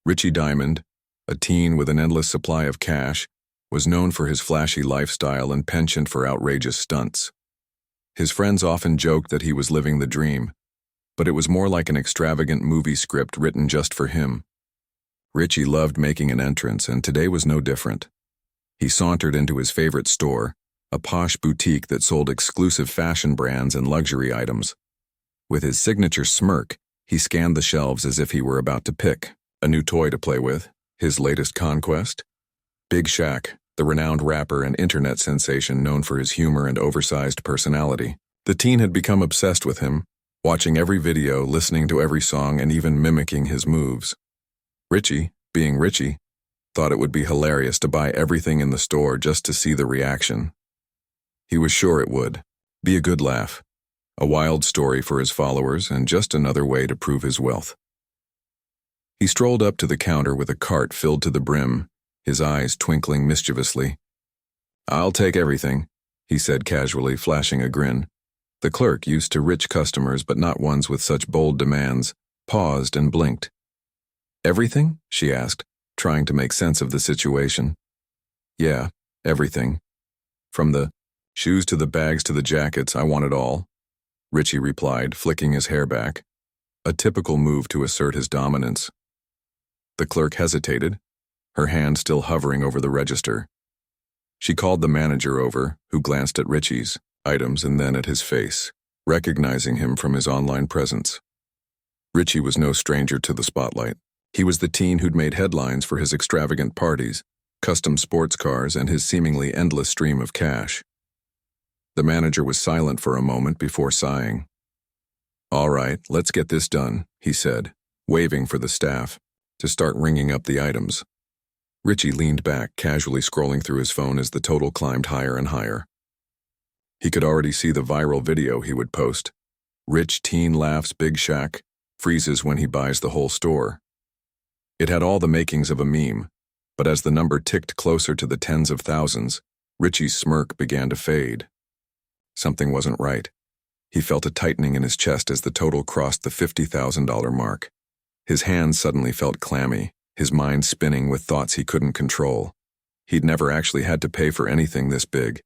Richie Diamond, a teen with an endless supply of cash, was known for his flashy lifestyle and penchant for outrageous stunts. His friends often joked that he was living the dream, but it was more like an extravagant movie script written just for him. Richie loved making an entrance, and today was no different. He sauntered into his favorite store, a posh boutique that sold exclusive fashion brands and luxury items. With his signature smirk, he scanned the shelves as if he were about to pick a new toy to play with, his latest conquest. Big Shaq, the renowned rapper and internet sensation known for his humor and oversized personality. The teen had become obsessed with him, watching every video, listening to every song, and even mimicking his moves. Richie, being Richie, thought it would be hilarious to buy everything in the store just to see the reaction. He was sure it would be a good laugh, a wild story for his followers, and just another way to prove his wealth. He strolled up to the counter with a cart filled to the brim, his eyes twinkling mischievously. "I'll take everything," he said casually, flashing a grin. The clerk, used to rich customers but not ones with such bold demands, paused and blinked. "Everything?" she asked, trying to make sense of the situation. "Yeah, everything. From the shoes to the bags to the jackets, I want it all," Richie replied, flicking his hair back, a typical move to assert his dominance. The clerk hesitated, her hand still hovering over the register. She called the manager over, who glanced at Richie's items and then at his face, recognizing him from his online presence. Richie was no stranger to the spotlight. He was the teen who'd made headlines for his extravagant parties, custom sports cars, and his seemingly endless stream of cash. The manager was silent for a moment before sighing. "All right, let's get this done," he said, waving for the staff to start ringing up the items. Richie leaned back, casually scrolling through his phone as the total climbed higher and higher. He could already see the viral video he would post. Rich teen laughs Big Shaq, freezes when he buys the whole store. It had all the makings of a meme, but as the number ticked closer to the tens of thousands, Richie's smirk began to fade. Something wasn't right. He felt a tightening in his chest as the total crossed the $50,000 mark. His hands suddenly felt clammy, his mind spinning with thoughts he couldn't control. He'd never actually had to pay for anything this big,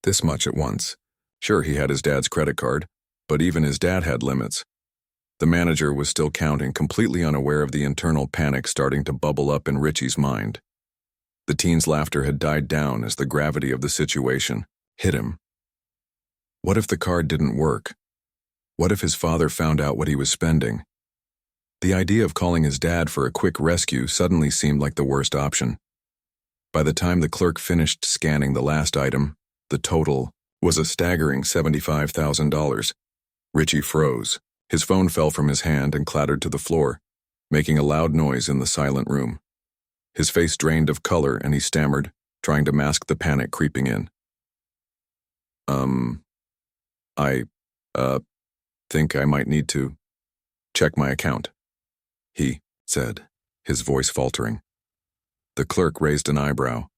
this much at once. Sure, he had his dad's credit card, but even his dad had limits. The manager was still counting, completely unaware of the internal panic starting to bubble up in Richie's mind. The teen's laughter had died down as the gravity of the situation hit him. What if the card didn't work? What if his father found out what he was spending? The idea of calling his dad for a quick rescue suddenly seemed like the worst option. By the time the clerk finished scanning the last item, the total was a staggering $75,000. Richie froze. His phone fell from his hand and clattered to the floor, making a loud noise in the silent room. His face drained of color and he stammered, trying to mask the panic creeping in. I think I might need to check my account," he said, his voice faltering. The clerk raised an eyebrow.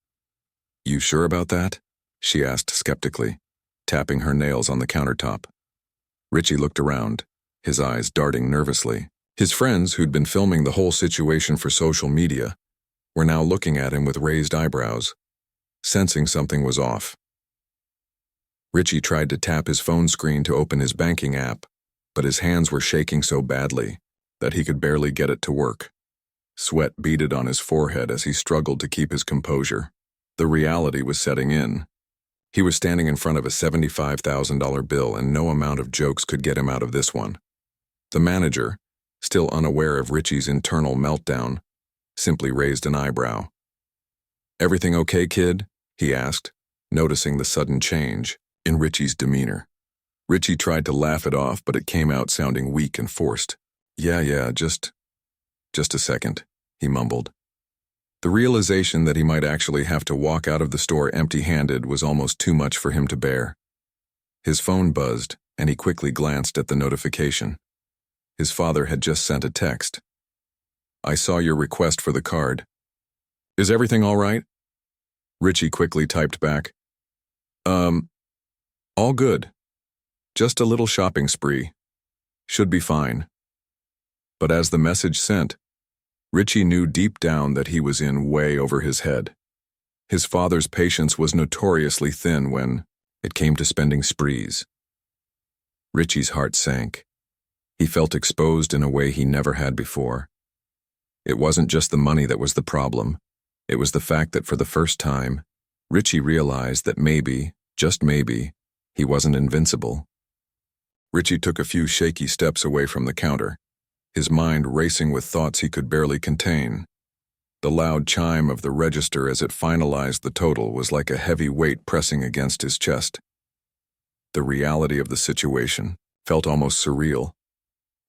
"You sure about that?" she asked skeptically, tapping her nails on the countertop. Richie looked around, his eyes darting nervously. His friends, who'd been filming the whole situation for social media, were now looking at him with raised eyebrows, sensing something was off. Richie tried to tap his phone screen to open his banking app, but his hands were shaking so badly that he could barely get it to work. Sweat beaded on his forehead as he struggled to keep his composure. The reality was setting in. He was standing in front of a $75,000 bill, and no amount of jokes could get him out of this one. The manager, still unaware of Richie's internal meltdown, simply raised an eyebrow. "Everything okay, kid?" he asked, noticing the sudden change in Richie's demeanor. Richie tried to laugh it off, but it came out sounding weak and forced. Yeah, just a second," he mumbled. The realization that he might actually have to walk out of the store empty-handed was almost too much for him to bear. His phone buzzed, and he quickly glanced at the notification. His father had just sent a text. "I saw your request for the card. Is everything all right?" Richie quickly typed back, All good. Just a little shopping spree. Should be fine." But as the message sent, Richie knew deep down that he was in way over his head. His father's patience was notoriously thin when it came to spending sprees. Richie's heart sank. He felt exposed in a way he never had before. It wasn't just the money that was the problem. It was the fact that for the first time, Richie realized that maybe, just maybe, he wasn't invincible. Richie took a few shaky steps away from the counter, his mind racing with thoughts he could barely contain. The loud chime of the register as it finalized the total was like a heavy weight pressing against his chest. The reality of the situation felt almost surreal.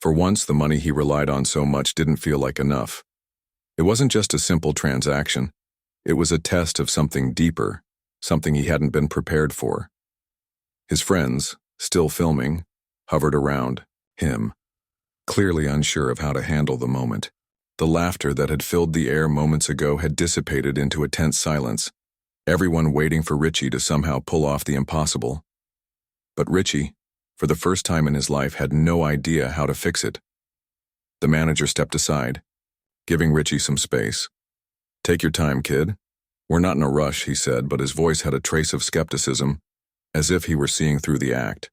For once, the money he relied on so much didn't feel like enough. It wasn't just a simple transaction. It was a test of something deeper, something he hadn't been prepared for. His friends, still filming, hovered around him, clearly unsure of how to handle the moment. The laughter that had filled the air moments ago had dissipated into a tense silence, everyone waiting for Richie to somehow pull off the impossible. But Richie, for the first time in his life, had no idea how to fix it. The manager stepped aside, giving Richie some space. "Take your time, kid. We're not in a rush," he said, but his voice had a trace of skepticism, as if he were seeing through the act.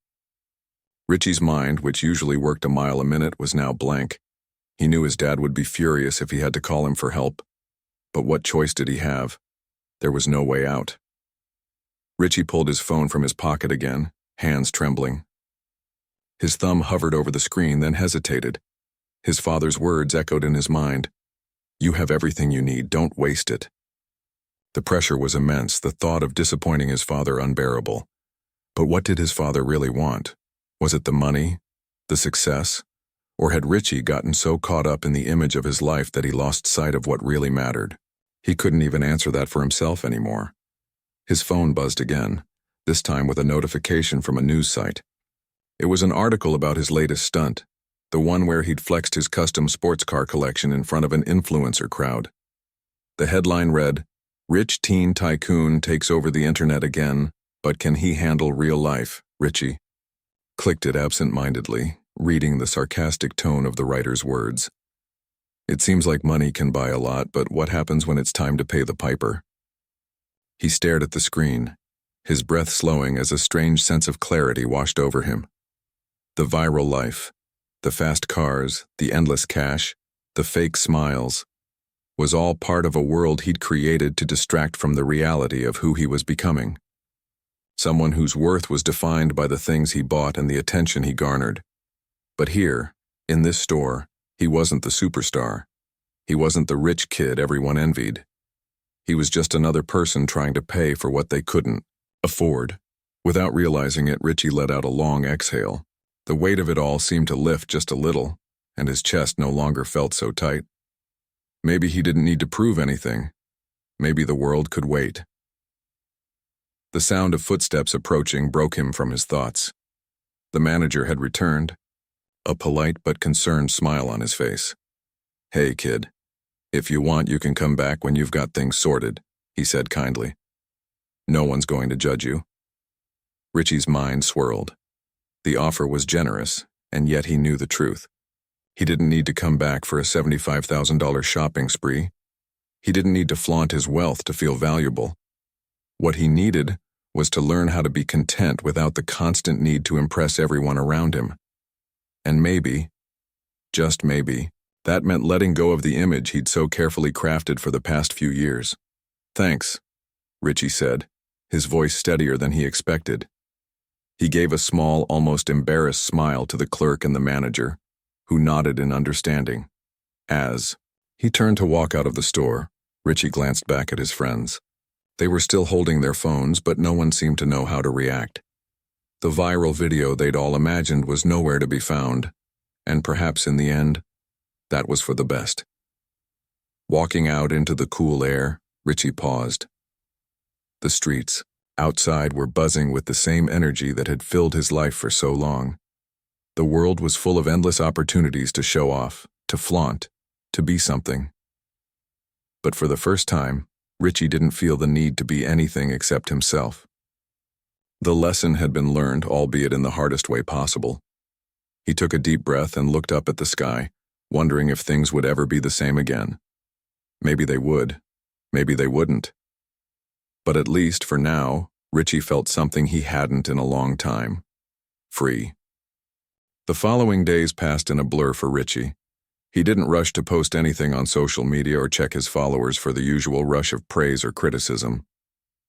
Richie's mind, which usually worked a mile a minute, was now blank. He knew his dad would be furious if he had to call him for help. But what choice did he have? There was no way out. Richie pulled his phone from his pocket again, hands trembling. His thumb hovered over the screen, then hesitated. His father's words echoed in his mind. "You have everything you need, don't waste it." The pressure was immense, the thought of disappointing his father unbearable. But what did his father really want? Was it the money? The success? Or had Richie gotten so caught up in the image of his life that he lost sight of what really mattered? He couldn't even answer that for himself anymore. His phone buzzed again, this time with a notification from a news site. It was an article about his latest stunt, the one where he'd flexed his custom sports car collection in front of an influencer crowd. The headline read, "Rich teen tycoon takes over the internet again, but can he handle real life, Richie?" Clicked it absent-mindedly, reading the sarcastic tone of the writer's words. It seems like money can buy a lot, but what happens when it's time to pay the piper? He stared at the screen, his breath slowing as a strange sense of clarity washed over him. The viral life, the fast cars, the endless cash, the fake smiles, was all part of a world he'd created to distract from the reality of who he was becoming. Someone whose worth was defined by the things he bought and the attention he garnered. But here, in this store, he wasn't the superstar. He wasn't the rich kid everyone envied. He was just another person trying to pay for what they couldn't afford. Without realizing it, Richie let out a long exhale. The weight of it all seemed to lift just a little, and his chest no longer felt so tight. Maybe he didn't need to prove anything. Maybe the world could wait. The sound of footsteps approaching broke him from his thoughts. The manager had returned, a polite but concerned smile on his face. "Hey, kid. If you want, you can come back when you've got things sorted," he said kindly. "No one's going to judge you." Richie's mind swirled. The offer was generous, and yet he knew the truth. He didn't need to come back for a $75,000 shopping spree. He didn't need to flaunt his wealth to feel valuable. What he needed was to learn how to be content without the constant need to impress everyone around him. And maybe, just maybe, that meant letting go of the image he'd so carefully crafted for the past few years. "Thanks," Richie said, his voice steadier than he expected. He gave a small, almost embarrassed smile to the clerk and the manager, who nodded in understanding. As he turned to walk out of the store, Richie glanced back at his friends. They were still holding their phones, but no one seemed to know how to react. The viral video they'd all imagined was nowhere to be found, and perhaps in the end, that was for the best. Walking out into the cool air, Richie paused. The streets, outside, were buzzing with the same energy that had filled his life for so long. The world was full of endless opportunities to show off, to flaunt, to be something. But for the first time, Richie didn't feel the need to be anything except himself. The lesson had been learned, albeit in the hardest way possible. He took a deep breath and looked up at the sky, wondering if things would ever be the same again. Maybe they would. Maybe they wouldn't. But at least, for now, Richie felt something he hadn't in a long time. Free. The following days passed in a blur for Richie. He didn't rush to post anything on social media or check his followers for the usual rush of praise or criticism.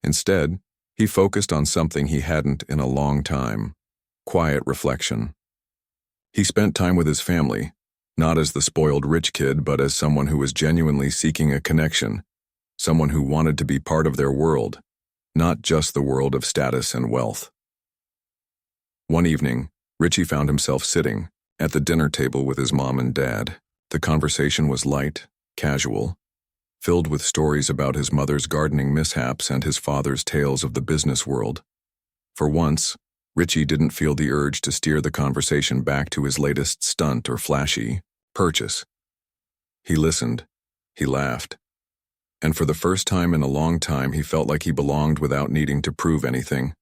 Instead, he focused on something he hadn't in a long time: quiet reflection. He spent time with his family, not as the spoiled rich kid, but as someone who was genuinely seeking a connection, someone who wanted to be part of their world, not just the world of status and wealth. One evening, Richie found himself sitting at the dinner table with his mom and dad. The conversation was light, casual, filled with stories about his mother's gardening mishaps and his father's tales of the business world. For once, Richie didn't feel the urge to steer the conversation back to his latest stunt or flashy purchase. He listened, he laughed, and for the first time in a long time he felt like he belonged without needing to prove anything.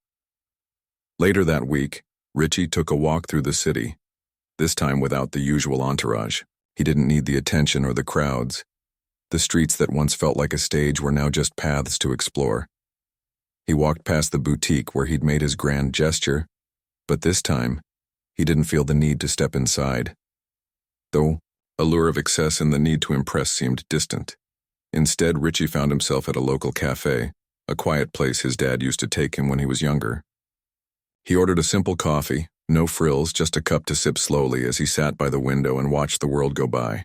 Later that week, Richie took a walk through the city, this time without the usual entourage. He didn't need the attention or the crowds. The streets that once felt like a stage were now just paths to explore. He walked past the boutique where he'd made his grand gesture, but this time, he didn't feel the need to step inside. Though, allure of excess and the need to impress seemed distant. Instead, Richie found himself at a local cafe, a quiet place his dad used to take him when he was younger. He ordered a simple coffee, no frills, just a cup to sip slowly as he sat by the window and watched the world go by.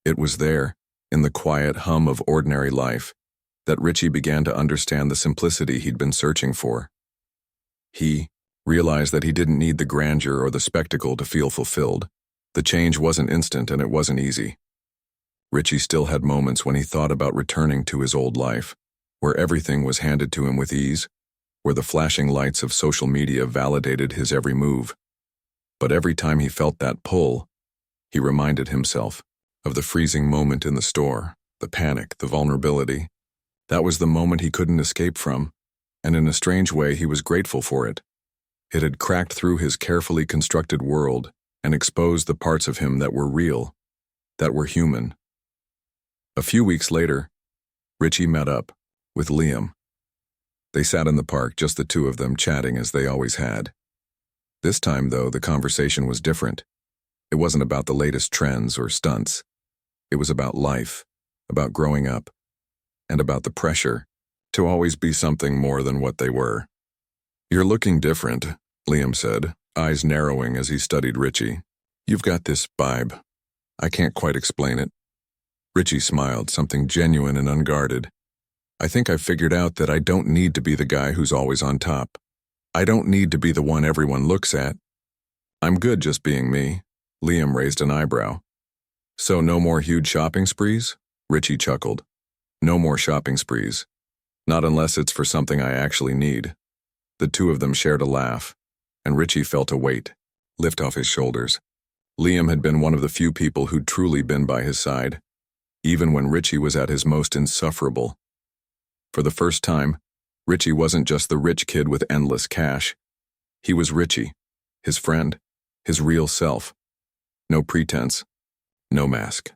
It was there, in the quiet hum of ordinary life, that Richie began to understand the simplicity he'd been searching for. He realized that he didn't need the grandeur or the spectacle to feel fulfilled. The change wasn't instant and it wasn't easy. Richie still had moments when he thought about returning to his old life, where everything was handed to him with ease, where the flashing lights of social media validated his every move. But every time he felt that pull, he reminded himself of the freezing moment in the store, the panic, the vulnerability. That was the moment he couldn't escape from, and in a strange way he was grateful for it. It had cracked through his carefully constructed world and exposed the parts of him that were real, that were human. A few weeks later, Richie met up with Liam. They sat in the park, just the two of them, chatting as they always had. This time, though, the conversation was different. It wasn't about the latest trends or stunts. It was about life, about growing up, and about the pressure to always be something more than what they were. "You're looking different," Liam said, eyes narrowing as he studied Richie. "You've got this vibe. I can't quite explain it." Richie smiled, something genuine and unguarded. "I think I've figured out that I don't need to be the guy who's always on top. I don't need to be the one everyone looks at. I'm good just being me." Liam raised an eyebrow. "So no more huge shopping sprees?" Richie chuckled. "No more shopping sprees. Not unless it's for something I actually need." The two of them shared a laugh, and Richie felt a weight lift off his shoulders. Liam had been one of the few people who'd truly been by his side, even when Richie was at his most insufferable. For the first time, Richie wasn't just the rich kid with endless cash. He was Richie, his friend, his real self. No pretense, no mask.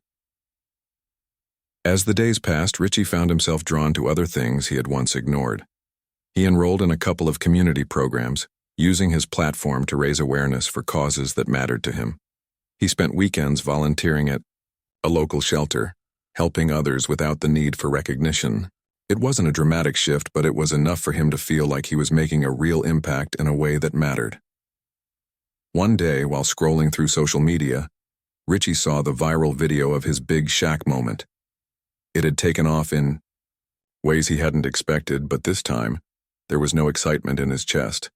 As the days passed, Richie found himself drawn to other things he had once ignored. He enrolled in a couple of community programs, using his platform to raise awareness for causes that mattered to him. He spent weekends volunteering at a local shelter, helping others without the need for recognition. It wasn't a dramatic shift, but it was enough for him to feel like he was making a real impact in a way that mattered. One day, while scrolling through social media, Richie saw the viral video of his Big Shaq moment. It had taken off in ways he hadn't expected, but this time, there was no excitement in his chest.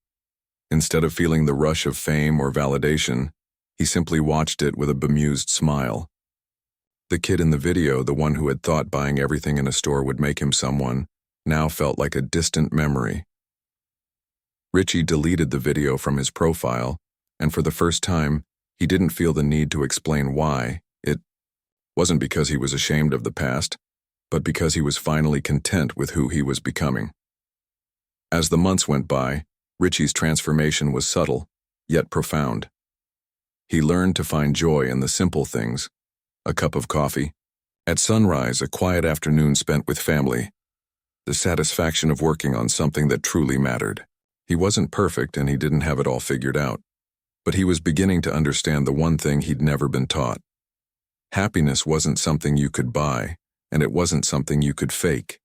Instead of feeling the rush of fame or validation, he simply watched it with a bemused smile. The kid in the video, the one who had thought buying everything in a store would make him someone, now felt like a distant memory. Richie deleted the video from his profile, and for the first time, he didn't feel the need to explain why. It wasn't because he was ashamed of the past, but because he was finally content with who he was becoming. As the months went by, Richie's transformation was subtle, yet profound. He learned to find joy in the simple things: a cup of coffee, at sunrise, a quiet afternoon spent with family, the satisfaction of working on something that truly mattered. He wasn't perfect and he didn't have it all figured out, but he was beginning to understand the one thing he'd never been taught. Happiness wasn't something you could buy, and it wasn't something you could fake.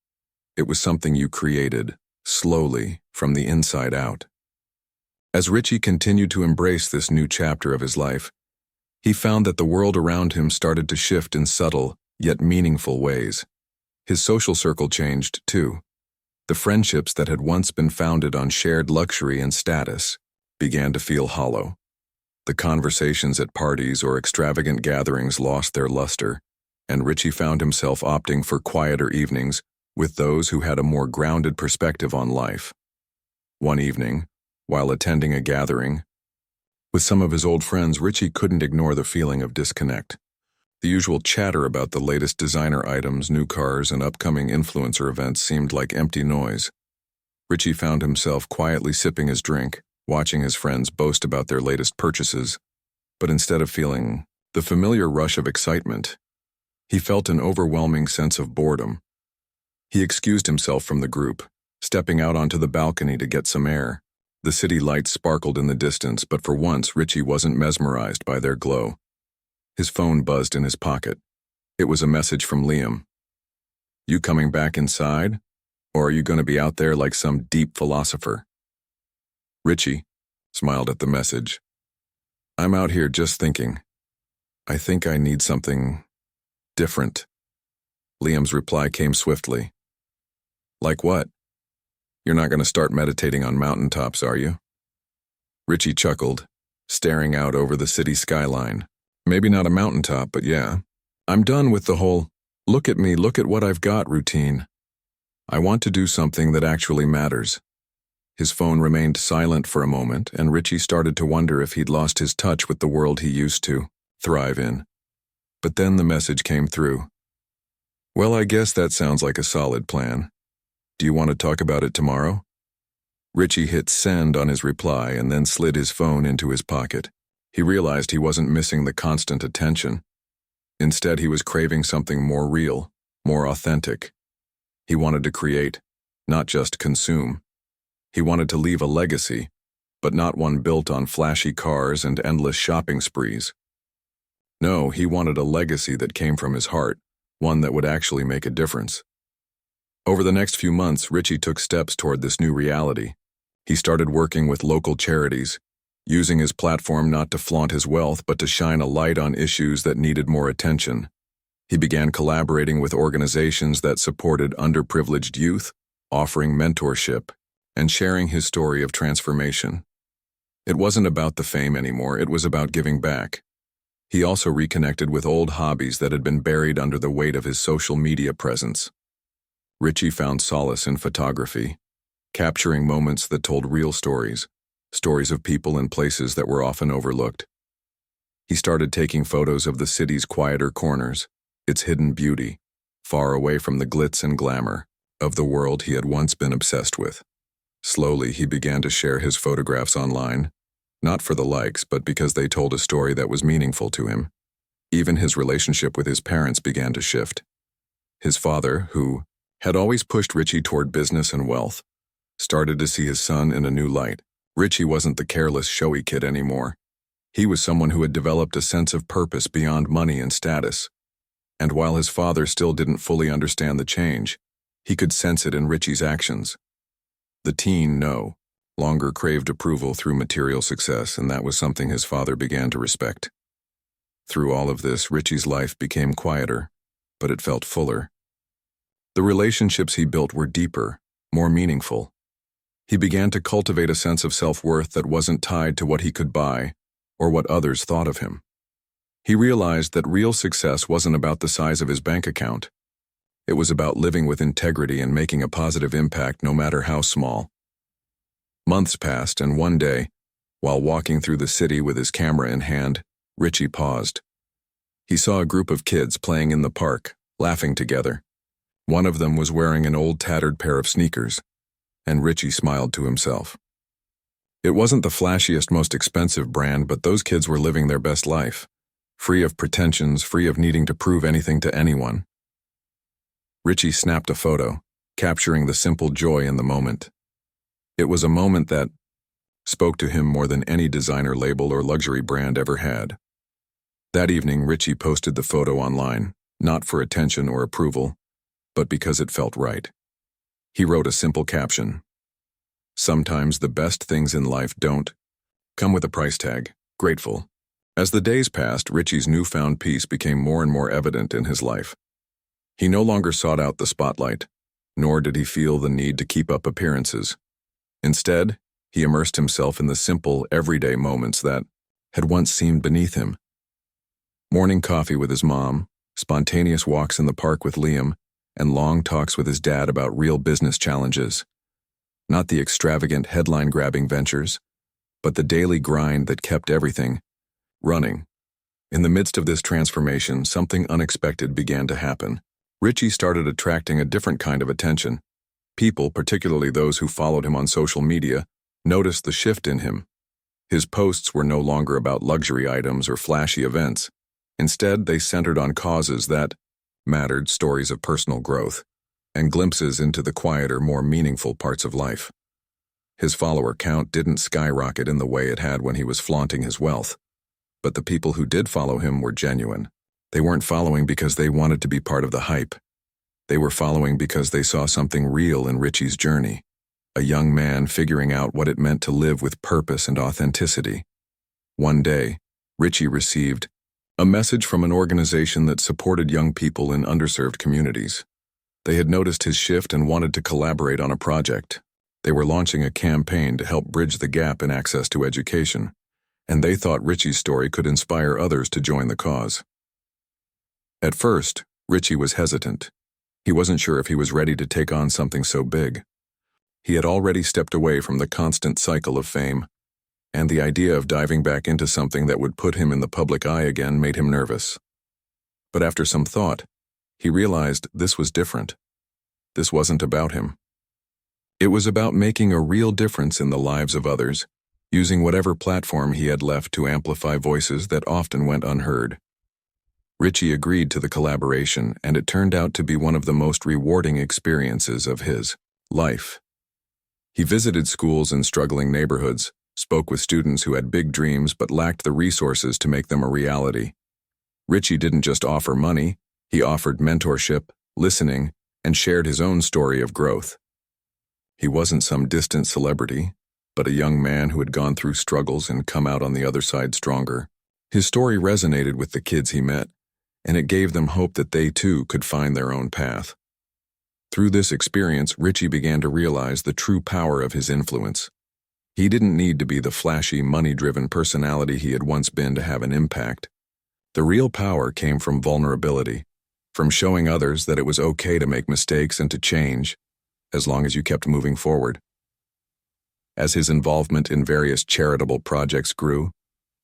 It was something you created, slowly, from the inside out. As Richie continued to embrace this new chapter of his life, he found that the world around him started to shift in subtle, yet meaningful ways. His social circle changed, too. The friendships that had once been founded on shared luxury and status began to feel hollow. The conversations at parties or extravagant gatherings lost their luster, and Richie found himself opting for quieter evenings with those who had a more grounded perspective on life. One evening, while attending a gathering with some of his old friends, Richie couldn't ignore the feeling of disconnect. The usual chatter about the latest designer items, new cars, and upcoming influencer events seemed like empty noise. Richie found himself quietly sipping his drink, watching his friends boast about their latest purchases, but instead of feeling the familiar rush of excitement, he felt an overwhelming sense of boredom. He excused himself from the group, stepping out onto the balcony to get some air. The city lights sparkled in the distance, but for once Richie wasn't mesmerized by their glow. His phone buzzed in his pocket. It was a message from Liam. "You coming back inside? Or are you going to be out there like some deep philosopher?" Richie smiled at the message. "I'm out here just thinking. I think I need something different." Liam's reply came swiftly. "Like what? You're not going to start meditating on mountaintops, are you?" Richie chuckled, staring out over the city skyline. "Maybe not a mountaintop, but yeah. I'm done with the whole, look at me, look at what I've got routine. I want to do something that actually matters." His phone remained silent for a moment, and Richie started to wonder if he'd lost his touch with the world he used to thrive in. But then the message came through. "Well, I guess that sounds like a solid plan. Do you want to talk about it tomorrow?" Richie hit send on his reply and then slid his phone into his pocket. He realized he wasn't missing the constant attention. Instead, he was craving something more real, more authentic. He wanted to create, not just consume. He wanted to leave a legacy, but not one built on flashy cars and endless shopping sprees. No, he wanted a legacy that came from his heart, one that would actually make a difference. Over the next few months, Richie took steps toward this new reality. He started working with local charities, using his platform not to flaunt his wealth but to shine a light on issues that needed more attention. He began collaborating with organizations that supported underprivileged youth, offering mentorship, and sharing his story of transformation. It wasn't about the fame anymore, it was about giving back. He also reconnected with old hobbies that had been buried under the weight of his social media presence. Richie found solace in photography, capturing moments that told real stories of people and places that were often overlooked. He started taking photos of the city's quieter corners, its hidden beauty, far away from the glitz and glamour of the world he had once been obsessed with. Slowly, he began to share his photographs online, not for the likes, but because they told a story that was meaningful to him. Even his relationship with his parents began to shift. His father, who had always pushed Richie toward business and wealth, started to see his son in a new light. Richie wasn't the careless, showy kid anymore. He was someone who had developed a sense of purpose beyond money and status. And while his father still didn't fully understand the change, he could sense it in Richie's actions. The teen, no longer craved approval through material success, and that was something his father began to respect. Through all of this, Richie's life became quieter, but it felt fuller. The relationships he built were deeper, more meaningful. He began to cultivate a sense of self-worth that wasn't tied to what he could buy or what others thought of him. He realized that real success wasn't about the size of his bank account. It was about living with integrity and making a positive impact no matter how small. Months passed, and one day, while walking through the city with his camera in hand, Richie paused. He saw a group of kids playing in the park, laughing together. One of them was wearing an old tattered pair of sneakers, and Richie smiled to himself. It wasn't the flashiest, most expensive brand, but those kids were living their best life, free of pretensions, free of needing to prove anything to anyone. Richie snapped a photo, capturing the simple joy in the moment. It was a moment that spoke to him more than any designer label or luxury brand ever had. That evening, Richie posted the photo online, not for attention or approval, but because it felt right. He wrote a simple caption: "Sometimes the best things in life don't come with a price tag. Grateful." As the days passed, Richie's newfound peace became more and more evident in his life. He no longer sought out the spotlight, nor did he feel the need to keep up appearances. Instead, he immersed himself in the simple, everyday moments that had once seemed beneath him. Morning coffee with his mom, spontaneous walks in the park with Liam, and long talks with his dad about real business challenges. Not the extravagant, headline-grabbing ventures, but the daily grind that kept everything running. In the midst of this transformation, something unexpected began to happen. Richie started attracting a different kind of attention. People, particularly those who followed him on social media, noticed the shift in him. His posts were no longer about luxury items or flashy events. Instead, they centered on causes that mattered, stories of personal growth, and glimpses into the quieter, more meaningful parts of life. His follower count didn't skyrocket in the way it had when he was flaunting his wealth. But the people who did follow him were genuine. They weren't following because they wanted to be part of the hype. They were following because they saw something real in Richie's journey, a young man figuring out what it meant to live with purpose and authenticity. One day, Richie received a message from an organization that supported young people in underserved communities. They had noticed his shift and wanted to collaborate on a project. They were launching a campaign to help bridge the gap in access to education, and they thought Richie's story could inspire others to join the cause. At first, Richie was hesitant. He wasn't sure if he was ready to take on something so big. He had already stepped away from the constant cycle of fame, and the idea of diving back into something that would put him in the public eye again made him nervous. But after some thought, he realized this was different. This wasn't about him. It was about making a real difference in the lives of others, using whatever platform he had left to amplify voices that often went unheard. Richie agreed to the collaboration, and it turned out to be one of the most rewarding experiences of his life. He visited schools in struggling neighborhoods, spoke with students who had big dreams but lacked the resources to make them a reality. Richie didn't just offer money, he offered mentorship, listening, and shared his own story of growth. He wasn't some distant celebrity, but a young man who had gone through struggles and come out on the other side stronger. His story resonated with the kids he met, and it gave them hope that they too could find their own path. Through this experience, Richie began to realize the true power of his influence. He didn't need to be the flashy, money-driven personality he had once been to have an impact. The real power came from vulnerability, from showing others that it was okay to make mistakes and to change, as long as you kept moving forward. As his involvement in various charitable projects grew,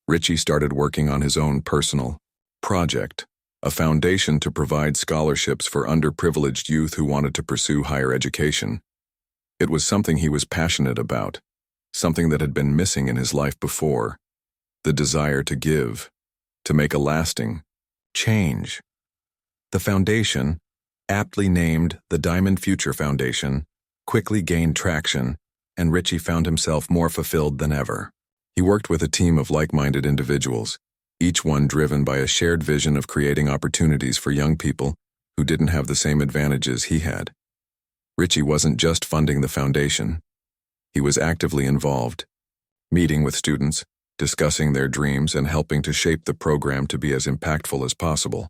Richie started working on his own personal project, a foundation to provide scholarships for underprivileged youth who wanted to pursue higher education. It was something he was passionate about, something that had been missing in his life before, the desire to give, to make a lasting change. The foundation, aptly named the Diamond Future Foundation, quickly gained traction, and Richie found himself more fulfilled than ever. He worked with a team of like-minded individuals, each one driven by a shared vision of creating opportunities for young people who didn't have the same advantages he had. Richie wasn't just funding the foundation. He was actively involved, meeting with students, discussing their dreams, and helping to shape the program to be as impactful as possible.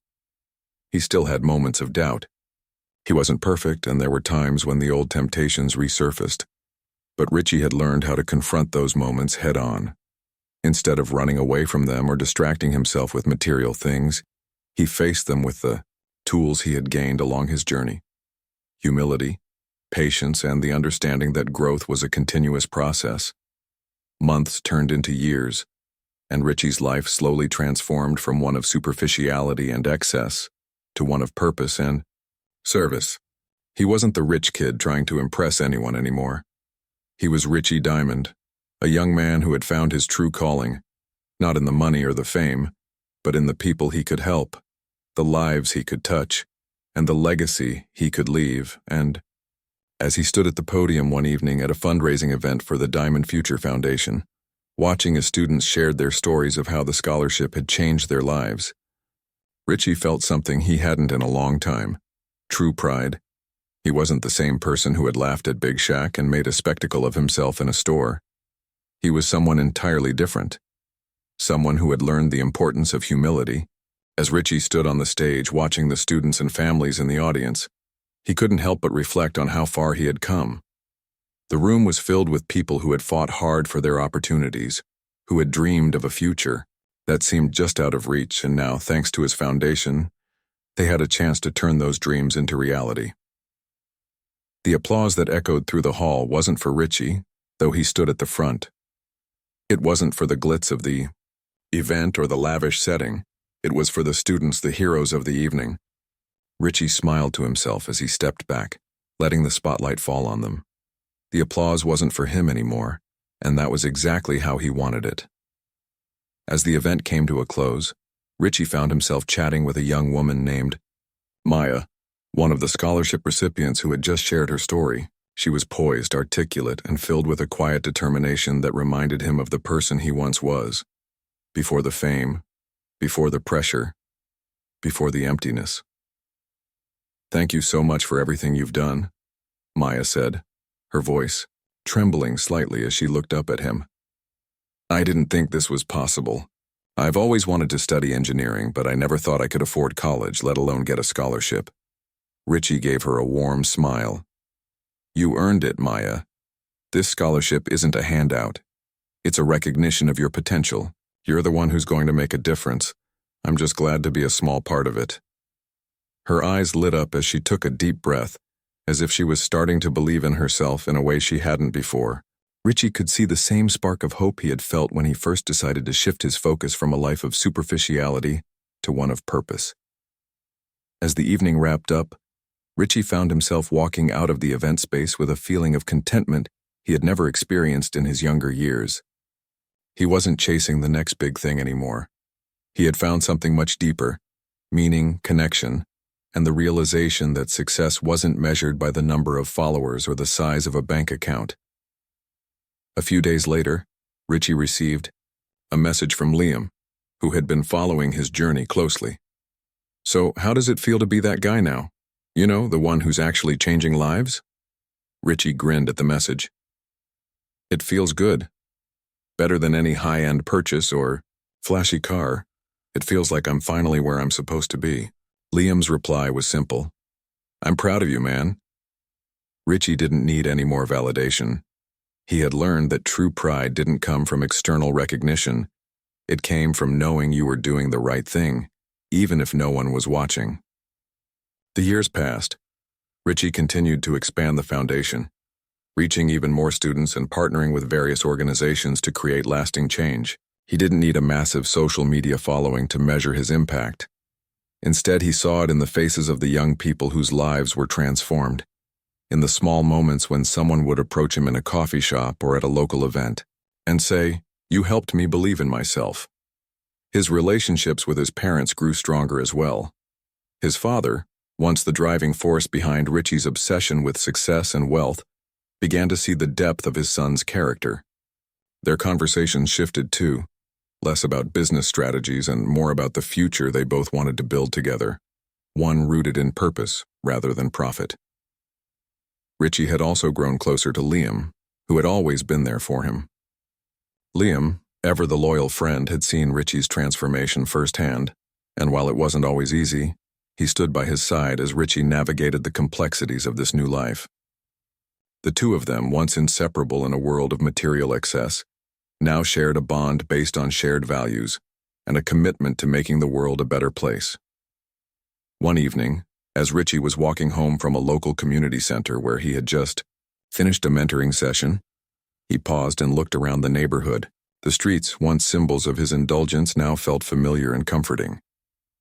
He still had moments of doubt. He wasn't perfect, and there were times when the old temptations resurfaced. But Richie had learned how to confront those moments head-on. Instead of running away from them or distracting himself with material things, he faced them with the tools he had gained along his journey: humility, patience, and the understanding that growth was a continuous process. Months turned into years, and Richie's life slowly transformed from one of superficiality and excess to one of purpose and service. He wasn't the rich kid trying to impress anyone anymore. He was Richie Diamond, A young man who had found his true calling, not in the money or the fame, but in the people he could help, the lives he could touch, and the legacy he could leave. And as he stood at the podium one evening at a fundraising event for the Diamond Future Foundation, watching as students shared their stories of how the scholarship had changed their lives, Richie felt something he hadn't in a long time: true pride. He wasn't the same person who had laughed at Big Shaq and made a spectacle of himself in a store. He was someone entirely different, someone who had learned the importance of humility. As Richie stood on the stage watching the students and families in the audience, he couldn't help but reflect on how far he had come. The room was filled with people who had fought hard for their opportunities, who had dreamed of a future that seemed just out of reach, and now, thanks to his foundation, they had a chance to turn those dreams into reality. The applause that echoed through the hall wasn't for Richie, though he stood at the front. It wasn't for the glitz of the event or the lavish setting. It was for the students, the heroes of the evening. Richie smiled to himself as he stepped back, letting the spotlight fall on them. The applause wasn't for him anymore, and that was exactly how he wanted it. As the event came to a close, Richie found himself chatting with a young woman named Maya, one of the scholarship recipients who had just shared her story. She was poised, articulate, and filled with a quiet determination that reminded him of the person he once was, before the fame, before the pressure, before the emptiness. "Thank you so much for everything you've done," Maya said, her voice trembling slightly as she looked up at him. "I didn't think this was possible. I've always wanted to study engineering, but I never thought I could afford college, let alone get a scholarship." Richie gave her a warm smile. "You earned it, Maya. This scholarship isn't a handout. It's a recognition of your potential. You're the one who's going to make a difference. I'm just glad to be a small part of it." Her eyes lit up as she took a deep breath, as if she was starting to believe in herself in a way she hadn't before. Richie could see the same spark of hope he had felt when he first decided to shift his focus from a life of superficiality to one of purpose. As the evening wrapped up, Richie found himself walking out of the event space with a feeling of contentment he had never experienced in his younger years. He wasn't chasing the next big thing anymore. He had found something much deeper: meaning, connection, and the realization that success wasn't measured by the number of followers or the size of a bank account. A few days later, Richie received a message from Liam, who had been following his journey closely. "So, how does it feel to be that guy now? You know, the one who's actually changing lives?" Richie grinned at the message. "It feels good. Better than any high-end purchase or flashy car. It feels like I'm finally where I'm supposed to be." Liam's reply was simple: "I'm proud of you, man." Richie didn't need any more validation. He had learned that true pride didn't come from external recognition. It came from knowing you were doing the right thing, even if no one was watching. The years passed. Richie continued to expand the foundation, reaching even more students and partnering with various organizations to create lasting change. He didn't need a massive social media following to measure his impact. Instead, he saw it in the faces of the young people whose lives were transformed, in the small moments when someone would approach him in a coffee shop or at a local event and say, "You helped me believe in myself." His relationships with his parents grew stronger as well. His father, once the driving force behind Richie's obsession with success and wealth, began to see the depth of his son's character. Their conversations shifted too, less about business strategies and more about the future they both wanted to build together, one rooted in purpose rather than profit. Richie had also grown closer to Liam, who had always been there for him. Liam, ever the loyal friend, had seen Richie's transformation firsthand, and while it wasn't always easy, he stood by his side as Richie navigated the complexities of this new life. The two of them, once inseparable in a world of material excess, now shared a bond based on shared values and a commitment to making the world a better place. One evening, as Richie was walking home from a local community center where he had just finished a mentoring session, he paused and looked around the neighborhood. The streets, once symbols of his indulgence, now felt familiar and comforting.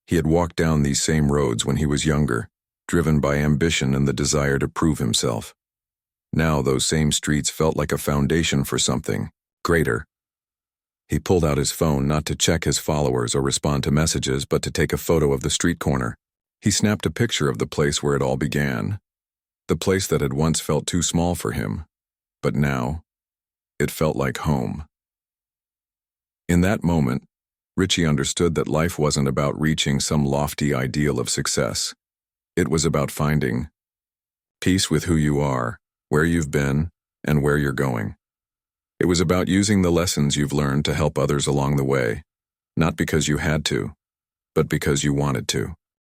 He had walked down these same roads when he was younger, driven by ambition and the desire to prove himself. Now those same streets felt like a foundation for something, greater. He pulled out his phone not to check his followers or respond to messages, but to take a photo of the street corner. He snapped a picture of the place where it all began, the place that had once felt too small for him, but now it felt like home. In that moment, Richie understood that life wasn't about reaching some lofty ideal of success. It was about finding peace with who you are, where you've been, and where you're going. It was about using the lessons you've learned to help others along the way, not because you had to, but because you wanted to.